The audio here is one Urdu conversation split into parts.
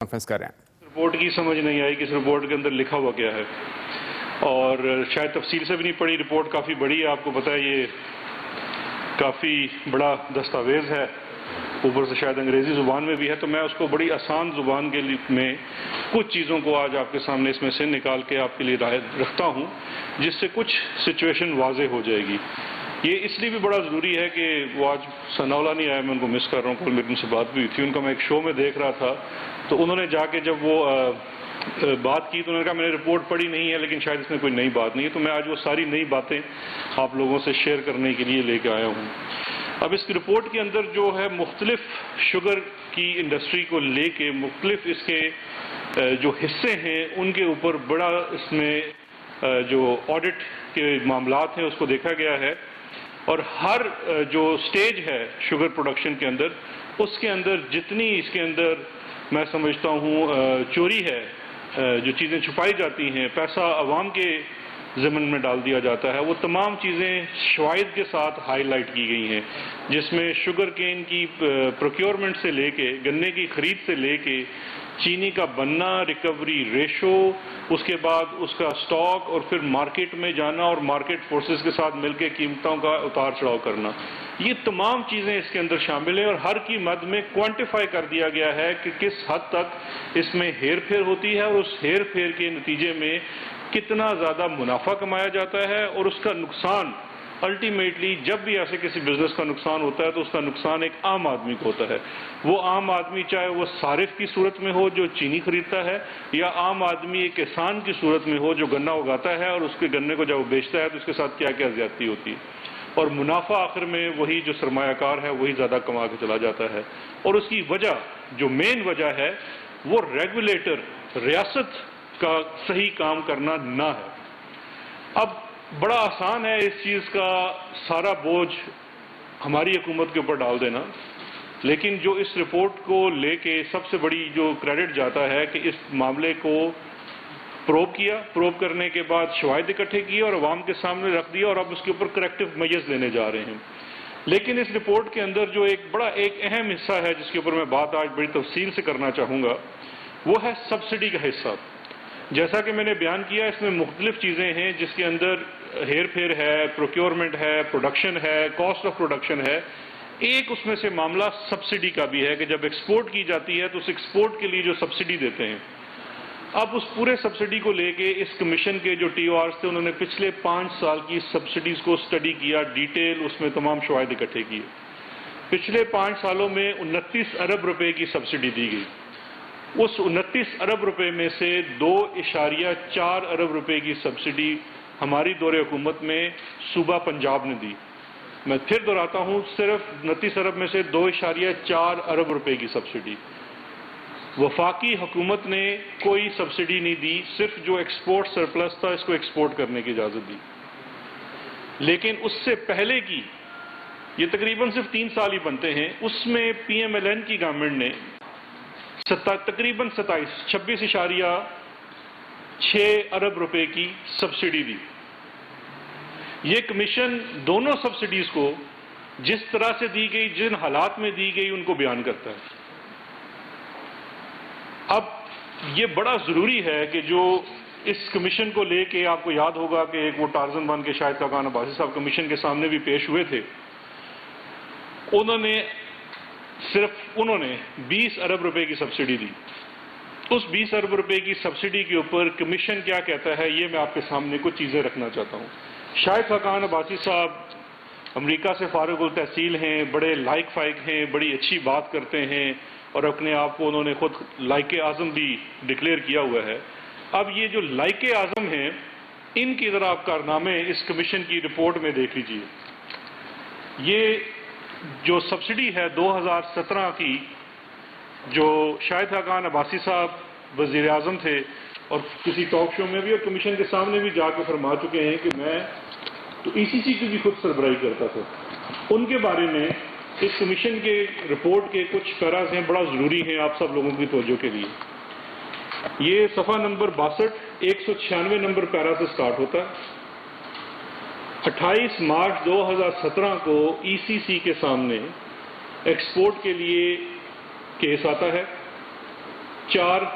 کانفرنس کر رہے ہیں۔ رپورٹ کی سمجھ نہیں آئی کہ اس رپورٹ کے اندر لکھا ہوا کیا ہے، اور شاید تفصیل سے بھی نہیں پڑھی۔ رپورٹ کافی بڑی ہے، آپ کو پتہ ہے یہ کافی بڑا دستاویز ہے، اوپر سے شاید انگریزی زبان میں بھی ہے، تو میں اس کو بڑی آسان زبان کے میں کچھ چیزوں کو آج آپ کے سامنے اس میں سے نکال کے آپ کے لیے رکھتا ہوں، جس سے کچھ سچویشن واضح ہو جائے گی۔ یہ اس لیے بھی بڑا ضروری ہے کہ وہ آج ثناءاللہ نہیں آئے، میں ان کو مس کر رہا ہوں، کل میری ان سے بات بھی ہوئی تھی، ان کا میں ایک شو میں دیکھ رہا تھا، تو انہوں نے جا کے جب وہ بات کی تو انہوں نے کہا میں نے رپورٹ پڑھی نہیں ہے لیکن شاید اس میں کوئی نئی بات نہیں ہے، تو میں آج وہ ساری نئی باتیں آپ لوگوں سے شیئر کرنے کے لیے لے کے آیا ہوں۔ اب اس کی رپورٹ کے اندر جو ہے مختلف شوگر کی انڈسٹری کو لے کے مختلف اس کے جو حصے ہیں ان کے اوپر بڑا اس میں جو آڈٹ کے معاملات ہیں اس کو دیکھا گیا ہے، اور ہر جو سٹیج ہے شوگر پروڈکشن کے اندر، اس کے اندر جتنی اس کے اندر میں سمجھتا ہوں چوری ہے، جو چیزیں چھپائی جاتی ہیں، پیسہ عوام کے ضمن میں ڈال دیا جاتا ہے، وہ تمام چیزیں شواہد کے ساتھ ہائی لائٹ کی گئی ہیں، جس میں شوگر کین کی پروکیورمنٹ سے لے کے، گنے کی خرید سے لے کے، چینی کا بننا، ریکوری ریشو، اس کے بعد اس کا سٹاک، اور پھر مارکیٹ میں جانا اور مارکیٹ فورسز کے ساتھ مل کے قیمتوں کا اتار چڑھاؤ کرنا، یہ تمام چیزیں اس کے اندر شامل ہیں، اور ہر کی مد میں کوانٹیفائی کر دیا گیا ہے کہ کس حد تک اس میں ہیر پھیر ہوتی ہے، اور اس ہیر پھیر کے نتیجے میں کتنا زیادہ منافع کمایا جاتا ہے، اور اس کا نقصان الٹیمیٹلی جب بھی ایسے کسی بزنس کا نقصان ہوتا ہے تو اس کا نقصان ایک عام آدمی کو ہوتا ہے۔ وہ عام آدمی چاہے وہ صارف کی صورت میں ہو جو چینی خریدتا ہے، یا عام آدمی ایک کسان کی صورت میں ہو جو گنا اگاتا ہے اور اس کے گنے کو جب وہ بیچتا ہے تو اس کے ساتھ کیا کیا زیادتی ہوتی ہے، اور منافع آخر میں وہی جو سرمایہ کار ہے وہی زیادہ کما کے چلا جاتا ہے۔ اور اس کی وجہ جو مین وجہ ہے وہ ریگولیٹر، ریاست کا صحیح کام کرنا نہ ہے۔ اب بڑا آسان ہے اس چیز کا سارا بوجھ ہماری حکومت کے اوپر ڈال دینا، لیکن جو اس رپورٹ کو لے کے سب سے بڑی جو کریڈٹ جاتا ہے کہ اس معاملے کو پروب کیا، پروب کرنے کے بعد شواہد اکٹھے کیے اور عوام کے سامنے رکھ دیا، اور اب اس کے اوپر کریکٹیو میجرز لینے جا رہے ہیں۔ لیکن اس رپورٹ کے اندر جو ایک اہم حصہ ہے جس کے اوپر میں بات آج بڑی تفصیل سے کرنا چاہوں گا، وہ ہے سبسڈی کا حصہ۔ جیسا کہ میں نے بیان کیا، اس میں مختلف چیزیں ہیں جس کے اندر ہیر پھیر ہے، پروکیورمنٹ ہے، پروڈکشن ہے، کاسٹ آف پروڈکشن ہے۔ ایک اس میں سے معاملہ سبسڈی کا بھی ہے کہ جب ایکسپورٹ کی جاتی ہے تو اس ایکسپورٹ کے لیے جو سبسڈی دیتے ہیں، اب اس پورے سبسڈی کو لے کے اس کمیشن کے جو ٹی او آرز تھے انہوں نے پچھلے 5 سال کی سبسڈیز کو سٹڈی کیا، ڈیٹیل اس میں تمام شواہد اکٹھے کیے۔ پچھلے 5 سالوں میں 29 ارب روپے کی سبسڈی دی گئی۔ اس 29 ارب روپے میں سے 2.4 ارب روپے کی سبسڈی ہماری دور حکومت میں صوبہ پنجاب نے دی۔ میں پھر دہراتا ہوں، صرف 29 ارب میں سے 2.4 ارب روپے کی سبسڈی۔ وفاقی حکومت نے کوئی سبسڈی نہیں دی، صرف جو ایکسپورٹ سرپلس تھا اس کو ایکسپورٹ کرنے کی اجازت دی۔ لیکن اس سے پہلے کی، یہ تقریباً صرف 3 سال ہی بنتے ہیں، اس میں پی ایم ایل این کی گورنمنٹ نے تقریباً 26.6 ارب روپے کی سبسڈی دی۔ یہ کمیشن دونوں سبسڈیز کو جس طرح سے دی گئی، جن حالات میں دی گئی، ان کو بیان کرتا ہے۔ اب یہ بڑا ضروری ہے کہ جو اس کمیشن کو لے کے آپ کو یاد ہوگا کہ ایک وہ ٹارزن بن کے شاہد خاقان عباسی صاحب کمیشن کے سامنے بھی پیش ہوئے تھے، انہوں نے 20 ارب روپے کی سبسڈی دی۔ اس 20 ارب روپے کی سبسڈی کے اوپر کمیشن کیا کہتا ہے، یہ میں آپ کے سامنے کچھ چیزیں رکھنا چاہتا ہوں۔ شاہد خاقان عباسی صاحب امریکہ سے فارغ التحصیل ہیں، بڑے لائق فائق ہیں، بڑی اچھی بات کرتے ہیں، اور اپنے آپ کو انہوں نے خود لائق اعظم بھی ڈکلیئر کیا ہوا ہے۔ اب یہ جو لائق اعظم ہیں، ان کی ذرا آپ کارنامے اس کمیشن کی رپورٹ میں دیکھ لیجئے۔ یہ جو سبسڈی ہے 2017 کی، جو شاہد خاقان عباسی صاحب وزیر اعظم تھے اور کسی ٹاک شو میں بھی اور کمیشن کے سامنے بھی جا کے فرما چکے ہیں کہ میں تو ای سی سی کی بھی خود سربراہی کرتا تھا، ان کے بارے میں اس کمیشن کے رپورٹ کے کچھ پیراز ہیں، بڑا ضروری ہیں آپ سب لوگوں کی توجہ کے لیے۔ یہ صفحہ نمبر 62 196 نمبر پیرا سے سٹارٹ ہوتا ہے۔ 28 مارچ 2017 کو ای سی سی کے سامنے ایکسپورٹ کے لیے کیس آتا ہے، 4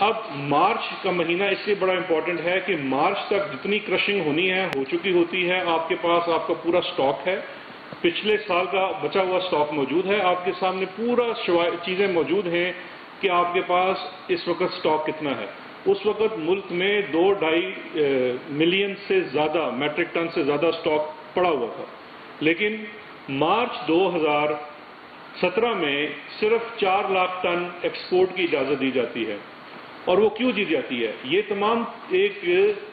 اب مارچ کا مہینہ اس لیے بڑا امپورٹنٹ ہے کہ مارچ تک جتنی کرشنگ ہونی ہے ہو چکی ہوتی ہے، آپ کے پاس آپ کا پورا سٹاک ہے، پچھلے سال کا بچا ہوا سٹاک موجود ہے، آپ کے سامنے پورا چیزیں موجود ہیں کہ آپ کے پاس اس وقت سٹاک کتنا ہے۔ اس وقت ملک میں 2-2.5 ملین سے زیادہ میٹرک ٹن سے زیادہ سٹاک پڑا ہوا تھا، لیکن مارچ 2017 میں صرف 4 لاکھ ٹن ایکسپورٹ کی اجازت دی جاتی ہے۔ اور وہ کیوں دی جاتی ہے؟ یہ تمام ایک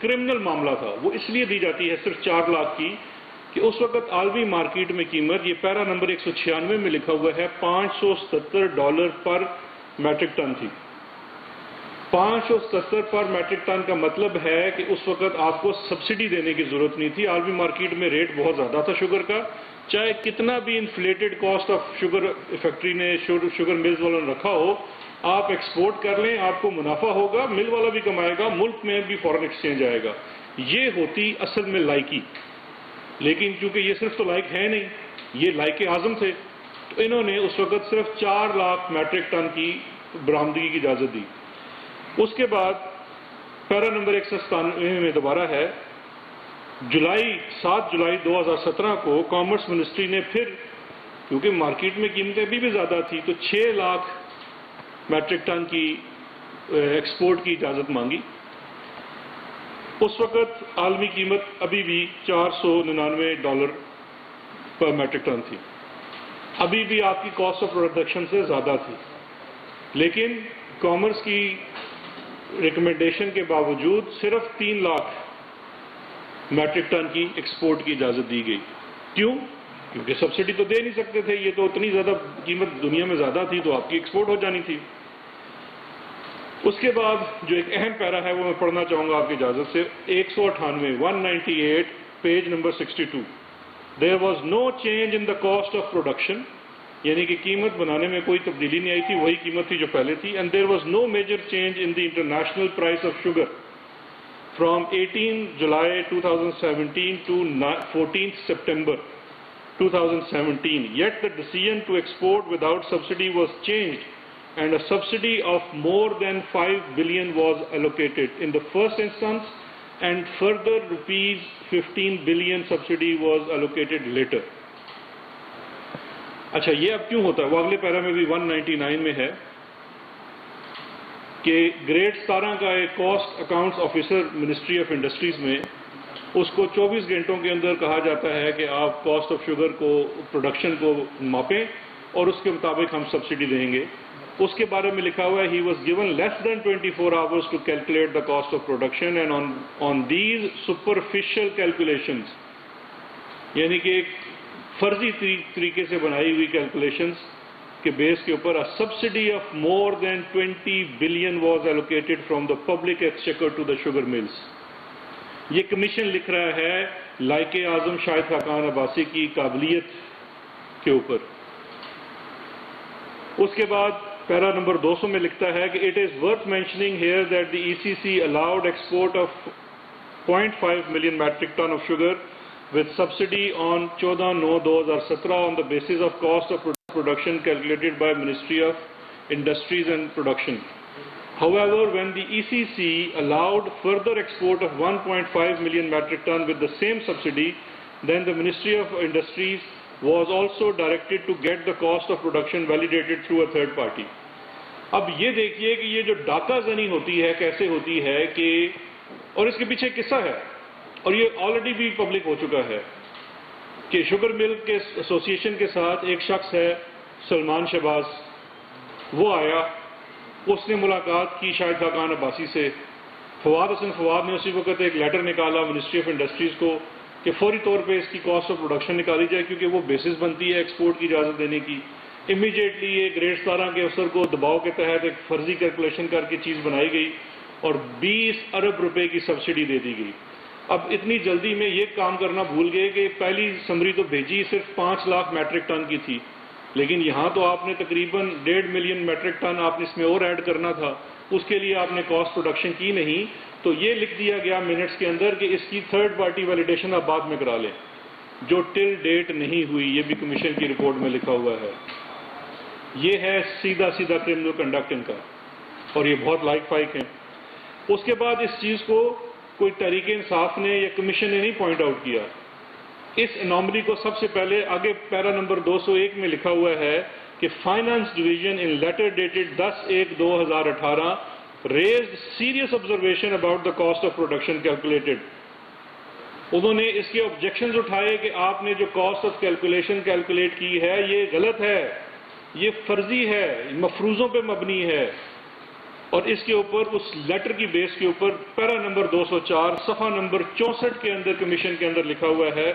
کرمنل معاملہ تھا، وہ اس لیے دی جاتی ہے صرف 4 لاکھ کی کہ اس وقت عالمی مارکیٹ میں قیمت، یہ پیرا نمبر 196 میں لکھا ہوا ہے، $577 پر میٹرک ٹن تھی۔ 577 پر میٹرک ٹن کا مطلب ہے کہ اس وقت آپ کو سبسڈی دینے کی ضرورت نہیں تھی۔ عالمی مارکیٹ میں ریٹ بہت زیادہ تھا شوگر کا، چاہے کتنا بھی inflated cost of sugar factory نے شوگر ملز والوں نے رکھا ہو، آپ ایکسپورٹ کر لیں، آپ کو منافع ہوگا، مل والا بھی کمائے گا، ملک میں بھی فورن ایکسچینج آئے گا۔ یہ ہوتی اصل میں لائکی، لیکن چونکہ یہ صرف تو لائق ہے نہیں، یہ لائق اعظم تھے، تو انہوں نے اس وقت صرف 4 لاکھ میٹرک ٹن کی برآمدگی کی اجازت دی۔ اس کے بعد پیرا نمبر 197 میں دوبارہ ہے، 7 جولائی 2017 کو کامرس منسٹری نے پھر، کیونکہ مارکیٹ میں قیمتیں ابھی بھی زیادہ تھی، تو 6 لاکھ میٹرک ٹن کی ایکسپورٹ کی اجازت مانگی۔ اس وقت عالمی قیمت ابھی بھی $499 پر میٹرک ٹن تھی، ابھی بھی آپ کی کاسٹ آف پروڈکشن سے زیادہ تھی، لیکن کامرس کی ریکمنڈیشن کے باوجود صرف 3 لاکھ میٹرک ٹن کی ایکسپورٹ کی اجازت دی گئی۔ کیوں؟ کیونکہ سبسڈی تو دے نہیں سکتے تھے، یہ تو اتنی زیادہ قیمت دنیا میں زیادہ تھی تو آپ کی ایکسپورٹ ہو جانی تھی۔ اس کے بعد جو ایک اہم پیرا ہے وہ میں پڑھنا چاہوں گا آپ کی اجازت سے، 198 page number 62۔ There was no change in the cost of production، یعنی کہ قیمت بنانے میں کوئی تبدیلی نہیں آئی تھی، وہی قیمت تھی جو پہلے تھی۔ And there was no major change in the international price of sugar from 18 July 2017 to 14 September 2017, yet the decision to export without subsidy was changed and a subsidy of more than 5 billion was allocated in the first instance and further rupees 15 billion subsidy was allocated later۔ اچھا، یہ اب کیوں ہوتا ہے؟ وہ اگلے پیرا میں بھی 199 میں ہے کہ گریڈ 17 کا ایک cost accounts officer ministry of industries میں، اس کو 24 گھنٹوں کے اندر کہا جاتا ہے کہ آپ کاسٹ آف شوگر کو، پروڈکشن کو ماپیں اور اس کے مطابق ہم سبسڈی دیں گے۔ اس کے بارے میں لکھا ہوا ہے، he was given less than 24 hours to calculate the cost of production and on these superficial calculations، یعنی کہ ایک فرضی طریقے سے بنائی ہوئی کیلکولیشنز کے بیس کے اوپر a subsidy of more than 20 billion was allocated from the public exchequer to the sugar mills۔ یہ کمیشن لکھ رہا ہے لائق اعظم شاہد خاقان عباسی کی قابلیت کے اوپر۔ اس کے بعد پیرا نمبر 200 میں لکھتا ہے کہ it is worth mentioning here that the ECC allowed export of 0.5 million metric ton of sugar with subsidy on 14/9/2017 on the basis of cost of production calculated by Ministry of Industries and Production. However, when the ECC allowed further export of 1.5 million metric ton with the same subsidy, then the Ministry of Industries was also directed to get the cost of production validated through a third party۔ اب یہ دیکھیے کہ یہ جو ڈاکہ زنی ہوتی ہے کیسے ہوتی ہے کہ، اور اس کے پیچھے قصہ ہے، اور یہ آلریڈی بھی پبلک ہو چکا ہے کہ شوگر مل کے ایسوسی ایشن کے ساتھ ایک شخص ہے سلمان شہباز، وہ آیا، اس نے ملاقات کی شاہد خاقان عباسی سے۔ فواد حسن فواد نے اسی وقت ایک لیٹر نکالا منسٹری آف انڈسٹریز کو کہ فوری طور پہ اس کی کاسٹ آف پروڈکشن نکالی جائے کیونکہ وہ بیسس بنتی ہے ایکسپورٹ کی اجازت دینے کی۔ امیڈیٹلی یہ گریڈ 17 کے افسر کو دباؤ کے تحت ایک فرضی کیلکولیشن کر کے چیز بنائی گئی اور 20 ارب روپے کی سبسڈی دے دی گئی۔ اب اتنی جلدی میں یہ کام کرنا بھول گئے کہ پہلی سمری تو بھیجی صرف 5 لاکھ میٹرک ٹن کی تھی، لیکن یہاں تو آپ نے تقریباً 1.5 ملین میٹرک ٹن آپ نے اس میں اور ایڈ کرنا تھا، اس کے لیے آپ نے کاسٹ پروڈکشن کی نہیں، تو یہ لکھ دیا گیا منٹس کے اندر کہ اس کی تھرڈ پارٹی ویلیڈیشن آپ بعد میں کرا لیں، جو ٹل ڈیٹ نہیں ہوئی، یہ بھی کمیشن کی رپورٹ میں لکھا ہوا ہے۔ یہ ہے سیدھا سیدھا کرمنل کنڈکٹ ان کا، اور یہ بہت لائک فائک ہیں۔ اس کے بعد اس چیز کو کوئی تحریک انصاف نے یا کمیشن نے نہیں پوائنٹ آؤٹ کیا۔ اس انوملی کو سب سے پہلے آگے پیرا نمبر 201 میں لکھا ہوا ہے کہ finance division in letter dated 10/1/2018 raised serious observation about the cost of production calculated. انہوں نے اس کے آبجیکشنز اٹھائے کہ آپ نے جو کاسٹ آف کیلکولیشن کیلکولیٹ کی ہے یہ غلط ہے، یہ فرضی ہے، مفروضوں پہ مبنی ہے، اور اس کے اوپر اس لیٹر کی بیس کے اوپر پیرا نمبر 204 صفحہ نمبر 64 کے اندر کمیشن کے اندر لکھا ہوا ہے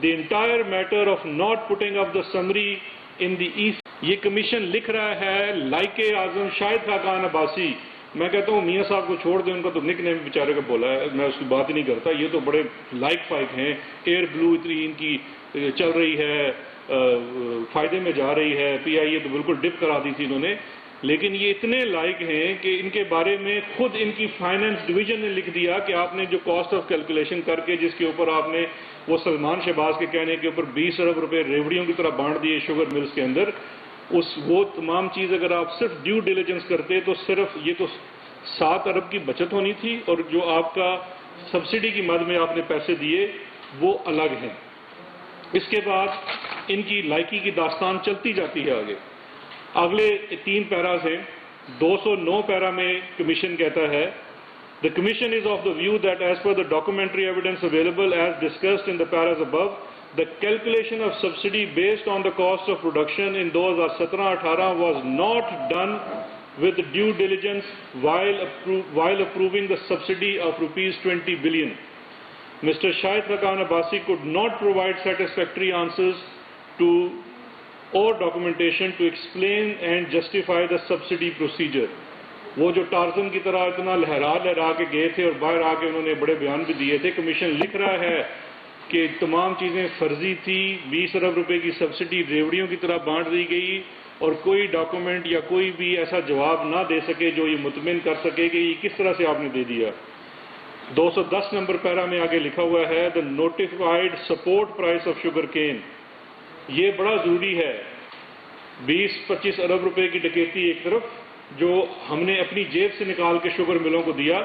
the entire matter of not putting up the summary in the east. یہ کمیشن لکھ رہا ہے لائق اعظم شاہد خاقان عباسی۔ میں کہتا ہوں میاں صاحب کو چھوڑ دیں، ان کا تو نک نیم بیچارے کا بولا ہے، میں اس کی بات ہی نہیں کرتا، یہ تو بڑے لائق فائق ہیں، ایئر بلو اتنی ان کی چل رہی ہے، فائدے میں جا رہی ہے، پی آئی اے تو بالکل ڈپ کرا دی تھی انہوں نے، لیکن یہ اتنے لائق ہیں کہ ان کے بارے میں خود ان کی فائنانس ڈویژن نے لکھ دیا کہ آپ نے جو کاسٹ آف کیلکولیشن کر کے جس کے اوپر آپ نے وہ سلمان شہباز کے کہنے کے اوپر 20 ارب روپے ریوڑیوں کی طرح بانٹ دیے شوگر ملز کے اندر، وہ تمام چیز اگر آپ صرف ڈیو ڈیلیجنس کرتے تو صرف یہ تو 7 ارب کی بچت ہونی تھی، اور جو آپ کا سبسڈی کی مد میں آپ نے پیسے دیے وہ الگ ہیں۔ اس کے بعد ان کی لائکی کی داستان چلتی جاتی ہے آگے۔ اگلے 3 پیراز ہیں۔ 209 پیرا میں کمیشن کہتا ہے The Commission is of the view that as per the documentary evidence available as discussed in the paras above, the calculation of subsidy based on the cost of production in 2017-18 was not done with due diligence while approving the subsidy of rupees 20 billion. Mr. Shahid Khaqan Abbasi could not provide satisfactory answers to or documentation to explain and justify the subsidy procedure. وہ جو ٹارزن کی طرح اتنا لہرا کے گئے تھے اور باہر آ کے انہوں نے بڑے بیان بھی دیے تھے۔ کمیشن لکھ رہا ہے کہ تمام چیزیں فرضی تھی، 20 ارب روپے کی سبسڈی ریوڑیوں کی طرح بانٹ دی گئی، اور کوئی ڈاکومنٹ یا کوئی بھی ایسا جواب نہ دے سکے جو یہ مطمئن کر سکے کہ یہ کس طرح سے آپ نے دے دیا۔ 210 نمبر پیرا میں آگے لکھا ہوا ہے the notified support price of sugar cane۔ یہ بڑا ضروری ہے۔ 20-25 ارب روپے کی ڈکیتی ایک طرف جو ہم نے اپنی جیب سے نکال کے شوگر ملوں کو دیا،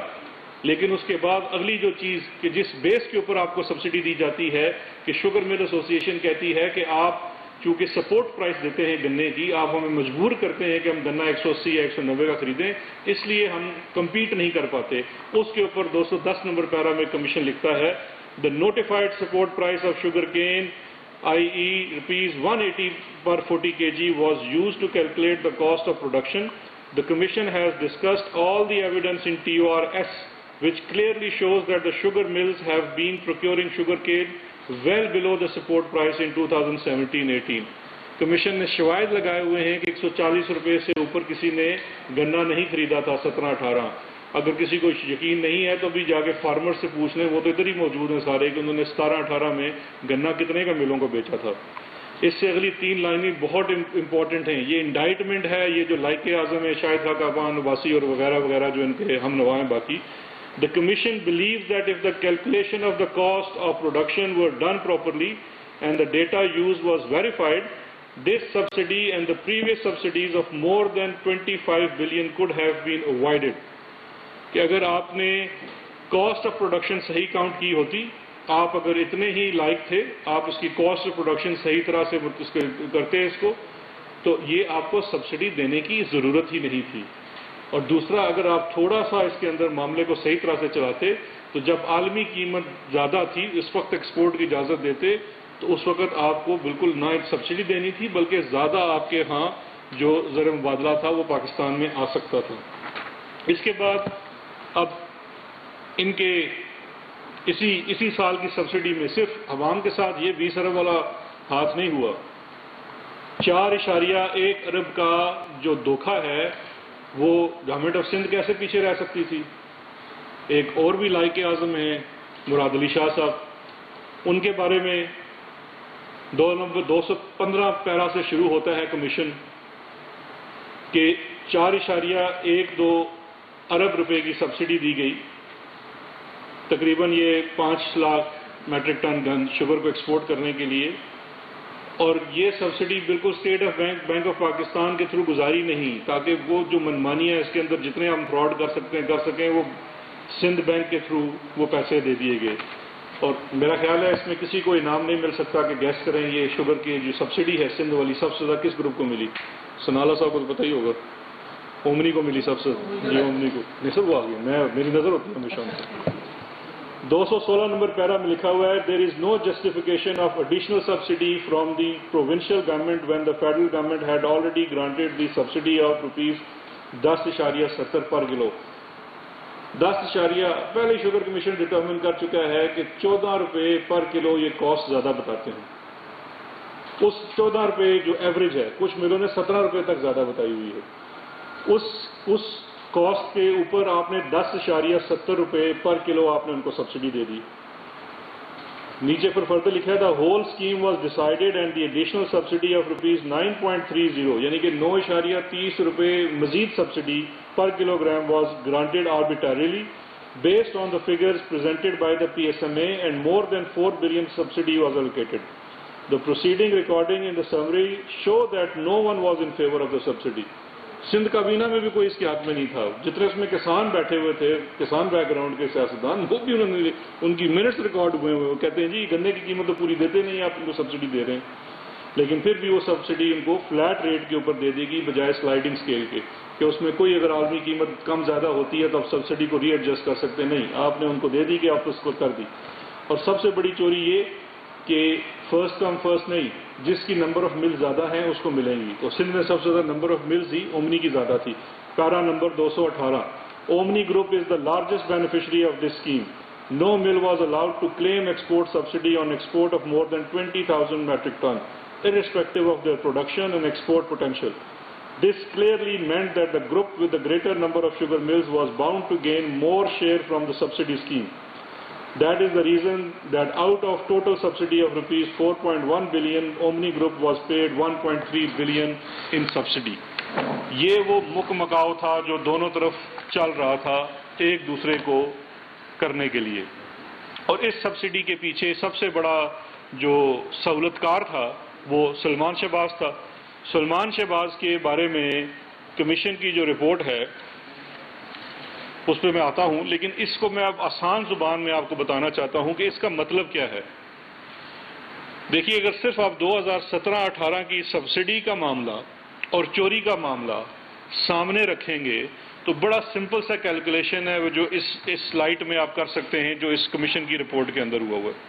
لیکن اس کے بعد اگلی جو چیز کہ جس بیس کے اوپر آپ کو سبسڈی دی جاتی ہے کہ شوگر مل ایسوسی ایشن کہتی ہے کہ آپ چونکہ سپورٹ پرائس دیتے ہیں گنے کی، آپ ہمیں مجبور کرتے ہیں کہ ہم گنا 180 یا 190 کا خریدیں، اس لیے ہم کمپیٹ نہیں کر پاتے۔ اس کے اوپر 210 نمبر پیرا میں کمیشن لکھتا ہے the notified support price of sugar cane i.e. rupees 180 per 40 kg was used to calculate the cost of production. The Commission has discussed all the evidence in TORS which clearly shows that the sugar mills have been procuring sugar cane well below the support price in 2017-18. Commission نے شواہد لگائے ہوئے ہیں کہ 140 روپے سے اوپر کسی نے گنا نہیں خریدا تھا 17-18۔ اگر کسی کو یقین نہیں ہے تو ابھی جا کے فارمر سے پوچھ لیں، وہ تو ادھر ہی موجود ہیں سارے کہ انہوں نے 17-18 میں گنا کتنے کا ملوں کو بیچا تھا۔ اس سے اگلی 3 لائنیں بہت امپورٹنٹ ہیں۔ یہ انڈائٹمنٹ ہے، یہ جو لائق اعظم ہے شاہد خاقان عباسی اور وغیرہ وغیرہ جو ان کے ہم نوا ہیں باقی۔ The Commission believes that if the calculation of the cost of production were done properly and the data used was verified, this subsidy and the previous subsidies of more than 25 billion could have been avoided. کہ اگر آپ نے کاسٹ آف پروڈکشن صحیح کاؤنٹ کی ہوتی، آپ اگر اتنے ہی لائق تھے، آپ اس کی کاسٹ آف پروڈکشن صحیح طرح سے کرتے اس کو، تو یہ آپ کو سبسڈی دینے کی ضرورت ہی نہیں تھی۔ اور دوسرا، اگر آپ تھوڑا سا اس کے اندر معاملے کو صحیح طرح سے چلاتے تو جب عالمی قیمت زیادہ تھی، اس وقت ایکسپورٹ کی اجازت دیتے، تو اس وقت آپ کو بالکل نہ ایک سبسڈی دینی تھی بلکہ زیادہ آپ کے ہاں جو زر مبادلہ تھا وہ پاکستان میں آ سکتا تھا۔ اس کے بعد اب ان کے اسی سال کی سبسڈی میں صرف عوام کے ساتھ یہ 20 ارب والا ہاتھ نہیں ہوا، 4.1 ارب کا جو دھوکہ ہے وہ گورنمنٹ آف سندھ کیسے پیچھے رہ سکتی تھی۔ ایک اور بھی لائق اعظم ہیں مراد علی شاہ صاحب، ان کے بارے میں 215 پیرا سے شروع ہوتا ہے کمیشن کہ 4.12 ارب روپے کی سبسڈی دی گئی، تقریباً یہ 5 لاکھ میٹرک ٹن گن شوگر کو ایکسپورٹ کرنے کے لیے، اور یہ سبسڈی بالکل state of bank of Pakistan کے تھرو گزاری نہیں، تاکہ وہ جو منمانی ہے اس کے اندر جتنے ہم فراڈ کر سکیں وہ سندھ بینک کے تھرو وہ پیسے دے دیے گئے. اور میرا خیال ہے اس میں کسی کو انعام نہیں مل سکتا کہ گیس کریں یہ شوگر کی جو سبسڈی ہے سندھ والی سب سے زیادہ کس گروپ کو ملی. سنالا صاحب کو تو پتہ ہی ہوگا، اومنی کو ملی سب سے. جی اومنی کو نہیں سب وہ آ گیا، میری نظر ہوتی ہے ہمیشہ میں. 216 نمبر پیرا میں لکھا ہوا ہے there is no justification of additional subsidy from the provincial government when the federal government had already granted the subsidy of ₹10.70 per kilo. 10 پہلے شوگر کمیشن ڈٹرمن کر چکا ہے کہ ₹14 پر کلو یہ کاسٹ زیادہ بتاتے ہیں. اس ₹14 جو ایوریج ہے، کچھ ملوں نے ₹17 تک زیادہ بتائی ہوئی ہے. اس کاسٹ کے اوپر آپ نے ₹10.70 پر کلو آپ نے ان کو سبسڈی دے دی. نیچے پر فردر لکھا ہے the whole scheme was decided and the additional subsidy of ₹9.30 یعنی کہ ₹9.30 مزید subsidy per kilogram was granted arbitrarily based on the figures presented by the PSMA and more than 4 billion subsidy was allocated. The proceeding recording in the summary show that no one was in favor of the subsidy. Sindh کابینہ میں بھی کوئی اس کے حق میں نہیں تھا. جتنے اس میں کسان بیٹھے ہوئے تھے، کسان بیک گراؤنڈ کے سیاستدان، وہ بھی انہوں نے ان کی منٹس ریکارڈ ہوئے وہ کہتے ہیں جی گنے کی قیمت تو پوری دیتے نہیں، آپ ان کو سبسڈی دے رہے ہیں. لیکن پھر بھی وہ سبسڈی ان کو فلیٹ ریٹ کے اوپر دے دی گئی بجائے سلائڈنگ اسکیل کے، کہ اس میں کوئی اگر عالمی قیمت کم زیادہ ہوتی ہے تو آپ سبسڈی کو ری ایڈجسٹ کر سکتے نہیں. آپ نے ان کو دے دی کہ آپ اس کو کر دی. اور سب سے بڑی چوری یہ کہ فرسٹ کم فرسٹ نہیں، جس کی نمبر آف مل زیادہ ہیں اس کو ملیں گی. تو سندھ میں سب سے زیادہ number of mills he omni کی زیادہ تھی. پیرا number 218 omni group is the largest beneficiary of this scheme. No mill was allowed to claim export subsidy on export of more than 20,000 metric ton, irrespective of their production and export potential. This clearly meant that the group with the greater number of sugar mills was bound to gain more share from the subsidy scheme. That is the reason that out of total subsidy of rupees 4.1 billion, Omni Group was paid 1.3 billion in subsidy. یہ وہ مکاؤ تھا جو دونوں طرف چل رہا تھا ایک دوسرے کو کرنے کے لیے. اور اس سبسڈی کے پیچھے سب سے بڑا جو سہولت کار تھا وہ سلمان شہباز تھا. سلمان شہباز کے بارے میں کمیشن کی جو رپورٹ ہے اس پہ میں آتا ہوں، لیکن اس کو میں اب آسان زبان میں آپ کو بتانا چاہتا ہوں کہ اس کا مطلب کیا ہے. دیکھیے اگر صرف آپ 2017-18 کی سبسڈی کا معاملہ اور چوری کا معاملہ سامنے رکھیں گے تو بڑا سمپل سا کیلکولیشن ہے وہ جو اس سلائٹ میں آپ کر سکتے ہیں جو اس کمیشن کی رپورٹ کے اندر ہوا ہوا ہے.